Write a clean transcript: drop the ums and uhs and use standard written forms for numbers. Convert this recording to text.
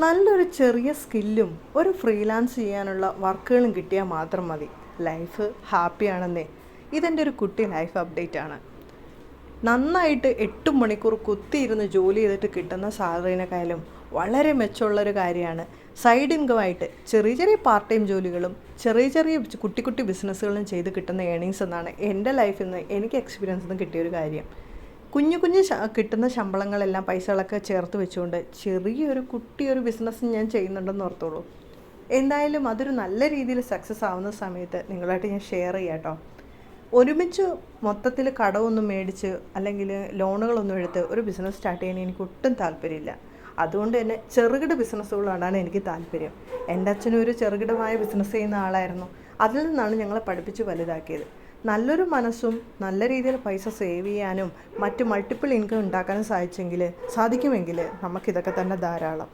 നല്ലൊരു ചെറിയ സ്കില്ലും ഒരു ഫ്രീലാൻസ് ചെയ്യാനുള്ള വർക്കുകളും കിട്ടിയാൽ മാത്രം മതി. ലൈഫ് ഹാപ്പിയാണെന്നേ. ഇതെൻ്റെ ഒരു കുട്ടി ലൈഫ് അപ്ഡേറ്റ് ആണ്. നന്നായിട്ട് 8 മണിക്കൂർ കുത്തിയിരുന്ന് ജോലി ചെയ്തിട്ട് കിട്ടുന്ന സാലറിനേക്കാളും വളരെ മെച്ചമുള്ളൊരു കാര്യമാണ് സൈഡ് ഇൻകമായിട്ട് ചെറിയ ചെറിയ പാർട്ട് ടൈം ജോലികളും ചെറിയ ചെറിയ കുട്ടി കുട്ടി ബിസിനസ്സുകളും ചെയ്ത് കിട്ടുന്ന ഏണിങ്സ് എന്നാണ് എൻ്റെ ലൈഫിൽ നിന്ന് എനിക്ക് എക്സ്പീരിയൻസിൽ നിന്ന് കിട്ടിയൊരു കാര്യം. കുഞ്ഞു കുഞ്ഞു കിട്ടുന്ന ശമ്പളങ്ങളെല്ലാം പൈസകളൊക്കെ ചേർത്ത് വെച്ചുകൊണ്ട് ചെറിയൊരു കുട്ടിയൊരു ബിസിനസ് ഞാൻ ചെയ്യുന്നുണ്ടെന്ന് ഓർത്തോളൂ. എന്തായാലും അതൊരു നല്ല രീതിയിൽ സക്സസ് ആവുന്ന സമയത്ത് നിങ്ങളായിട്ട് ഞാൻ ഷെയർ ചെയ്യാം കേട്ടോ. ഒരുമിച്ച് മൊത്തത്തിൽ കടമൊന്നും മേടിച്ച് അല്ലെങ്കിൽ ലോണുകളൊന്നും എടുത്ത് ഒരു ബിസിനസ് സ്റ്റാർട്ട് ചെയ്യാൻ എനിക്ക് ഒട്ടും താല്പര്യമില്ല. അതുകൊണ്ട് തന്നെ ചെറുകിട ബിസിനസ്സുകളോടാണ് എനിക്ക് താല്പര്യം. എൻ്റെ അച്ഛനും ഒരു ചെറുകിടമായ ബിസിനസ് ചെയ്യുന്ന ആളായിരുന്നു. അതിൽ നിന്നാണ് ഞങ്ങളെ പഠിപ്പിച്ച് വലുതാക്കിയത്. നല്ലൊരു മനസ്സും നല്ല രീതിയിൽ പൈസ സേവ് ചെയ്യാനും മറ്റ് മൾട്ടിപ്പിൾ ഇൻകം ഉണ്ടാക്കാനും സാധിക്കുമെങ്കിൽ നമുക്കിതൊക്കെ തന്നെ ധാരാളം.